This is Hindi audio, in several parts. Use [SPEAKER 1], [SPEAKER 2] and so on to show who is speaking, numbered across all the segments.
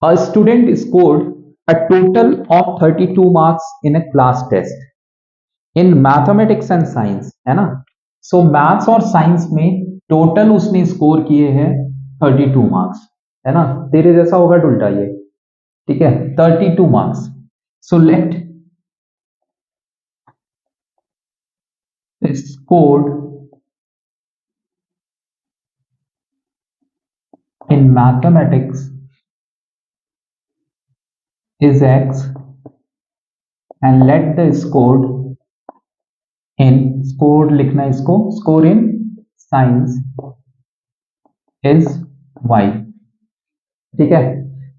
[SPEAKER 1] A student scored a total of 32 marks in a class test in mathematics and science, है ना। सो मैथ्स और साइंस में टोटल उसने स्कोर किए हैं 32 मार्क्स, है ना। तेरे जैसा होगा उल्टा ये, ठीक है, 32 marks. So let scored in mathematics is x and let the scored लिखना इसको, score in science is y, ठीक है।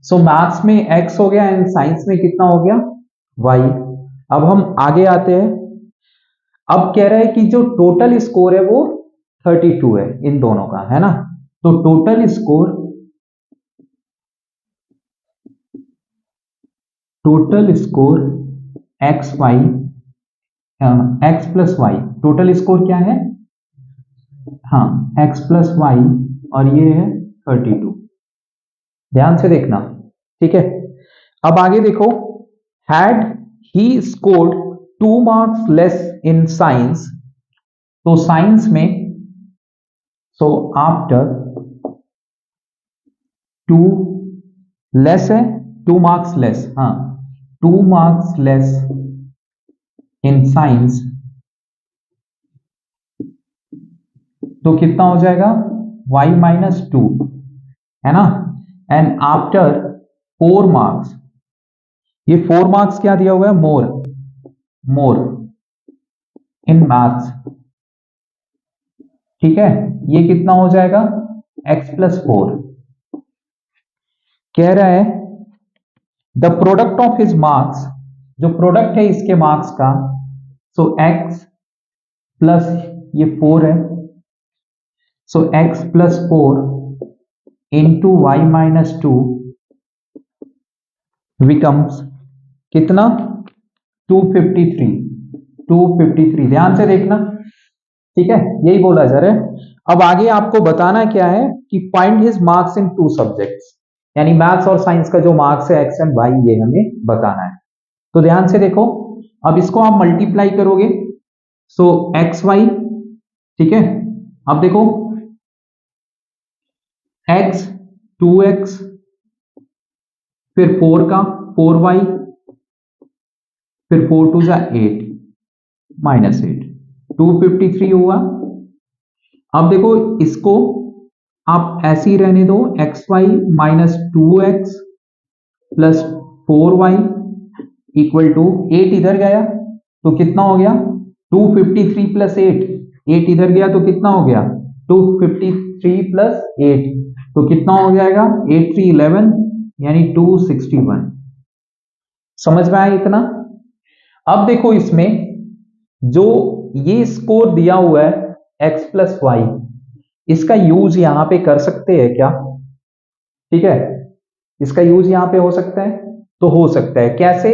[SPEAKER 1] सो मैथ्स में x हो गया एंड साइंस में कितना हो गया y। अब हम आगे आते हैं। अब कह रहा है कि जो टोटल स्कोर है वो 32 है इन दोनों का, है ना। तो total score x y x plus y, total score क्या है, हाँ एक्स प्लस वाई, और ये है 32। ध्यान से देखना, ठीक है। अब आगे देखो, had he scored 2 marks less in science, तो साइंस में सो आफ्टर 2 लेस है, 2 मार्क्स लेस, हाँ 2 मार्क्स लेस इन साइंस, तो कितना हो जाएगा y माइनस 2, है ना। एंड आफ्टर 4 मार्क्स, ये 4 मार्क्स क्या दिया हुआ है, मोर इन मैथ्स, ठीक है। ये कितना हो जाएगा x प्लस 4। कह रहा है the product of his marks, जो प्रोडक्ट है इसके मार्क्स का, सो x प्लस ये 4 है, so x plus 4 into y minus 2 becomes कितना 253। ध्यान से देखना, ठीक है, यही बोला जा रहा है। अब आगे आपको बताना क्या है कि find his marks in 2 subjects, यानी मैथ्स और साइंस का जो मार्क्स है एक्स एंड वाई, ये हमें बताना है। तो ध्यान से देखो, अब इसको आप मल्टीप्लाई करोगे, सो एक्स वाई, ठीक है। अब देखो x 2x, फिर 4 का 4y, फिर 4 2 जा 8 माइनस 8, 253 हुआ। अब देखो इसको आप ऐसे ही रहने दो, x y minus 2x plus 4y equal to 8 इधर गया तो कितना हो गया 253 प्लस 8 इधर गया तो कितना हो गया 253 प्लस 8, तो कितना हो जाएगा 8 3 11, यानी 261। समझ में आया इतना। अब देखो इसमें जो ये स्कोर दिया हुआ है x प्लस वाई, इसका यूज यहां पे कर सकते हैं क्या, ठीक है, इसका यूज यहां पे हो सकता है, तो हो सकता है। कैसे,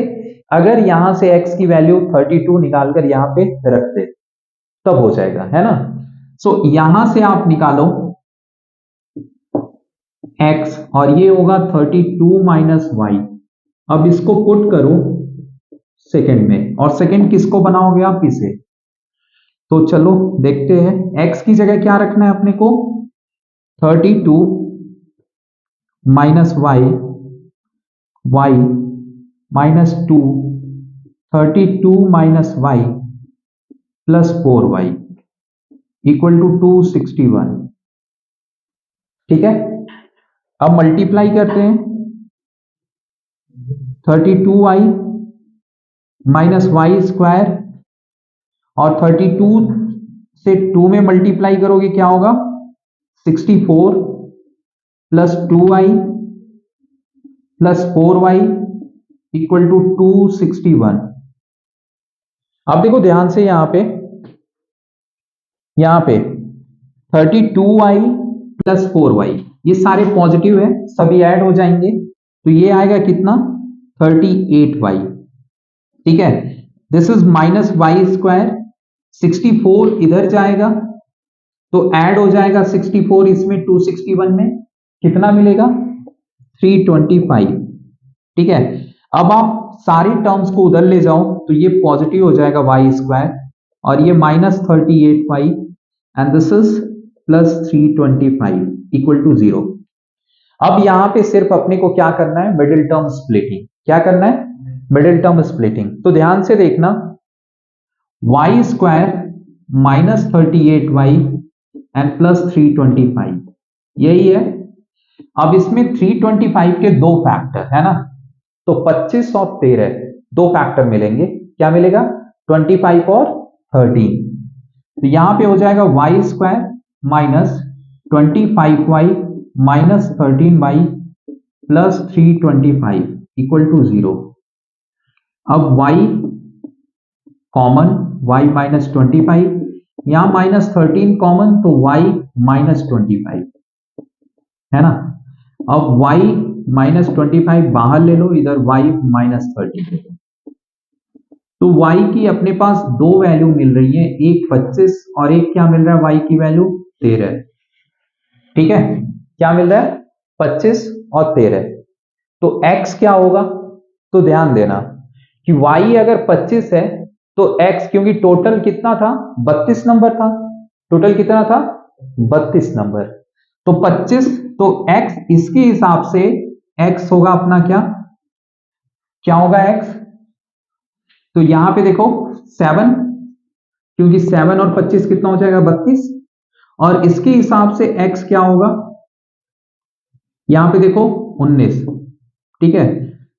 [SPEAKER 1] अगर यहां से x की वैल्यू 32 निकालकर यहां पे रख दे तब हो जाएगा, है ना। सो यहां से आप निकालो x और ये होगा 32 माइनस वाई। अब इसको पुट करो सेकंड में, और सेकंड किसको बनाओगे आप इसे, तो चलो देखते हैं। x की जगह क्या रखना है अपने को 32 minus y, y minus 2, 32 minus y plus 4y equal to 261, ठीक है। अब मल्टीप्लाई करते हैं, 32y माइनस वाई स्क्वायर, और 32 से 2 में मल्टीप्लाई करोगे क्या होगा 64 plus 2y plus 4y equal to 261। अब देखो ध्यान से यहां पे 32y प्लस 4y, ये सारे पॉजिटिव है, सभी ऐड हो जाएंगे, तो ये आएगा कितना 38y, ठीक है। This is minus y square, 64 इधर जाएगा तो ऐड हो जाएगा 64 इसमें 261 में, कितना मिलेगा 325। ठीक है, अब आप सारी टर्म्स को उधर ले जाओ तो ये पॉजिटिव हो जाएगा वाई स्क्वायर, और ये -38y and this is +325 equal to 0। अब यहां पे सिर्फ अपने को क्या करना है, मिडिल टर्म स्प्लिटिंग। क्या करना है, मिडिल टर्म स्प्लिटिंग। तो ध्यान से देखना, वाई स्क्वायर -38y एंड +325 यही है। अब इसमें 325 के दो फैक्टर है ना, तो 25 और 13 दो फैक्टर मिलेंगे। क्या मिलेगा, 25 और 13। तो यहां पे हो जाएगा Y square -25y -13y +325 equal to 0। अब y कॉमन, y -25, यहां -13 कॉमन तो y -25 है ना। अब y -25 बाहर ले लो, इधर y -13। तो y की अपने पास दो वैल्यू मिल रही है, एक 25 और एक क्या मिल रहा है, y की वैल्यू 13। ठीक है, क्या मिल रहा है, 25 और 13। तो x क्या होगा, तो ध्यान देना कि y अगर 25 है तो x, क्योंकि टोटल कितना था, 32 नंबर था। टोटल कितना था, 32 नंबर। तो 25, तो x इसके हिसाब से x होगा अपना क्या, क्या होगा x, तो यहां पे देखो 7, क्योंकि 7 और 25 कितना हो जाएगा, 32। और इसके हिसाब से x क्या होगा, यहां पे देखो 19। ठीक है,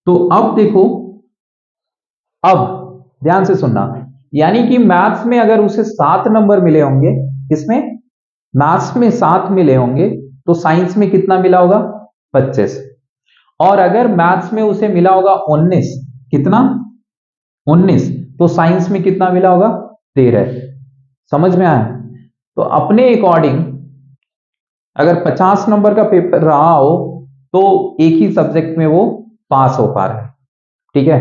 [SPEAKER 1] तो अब देखो, अब ध्यान से सुनना, यानी कि मैथ्स में अगर उसे 7 नंबर मिले होंगे, इसमें मैथ्स में 7 मिले होंगे, तो साइंस में कितना मिला होगा, 25। और अगर मैथ्स में उसे मिला होगा 19, कितना, 19, तो साइंस में कितना मिला होगा, 13। समझ में आया। तो अपने अकॉर्डिंग अगर 50 नंबर का पेपर रहा हो तो एक ही सब्जेक्ट में वो पास हो पा रहा है। ठीक है,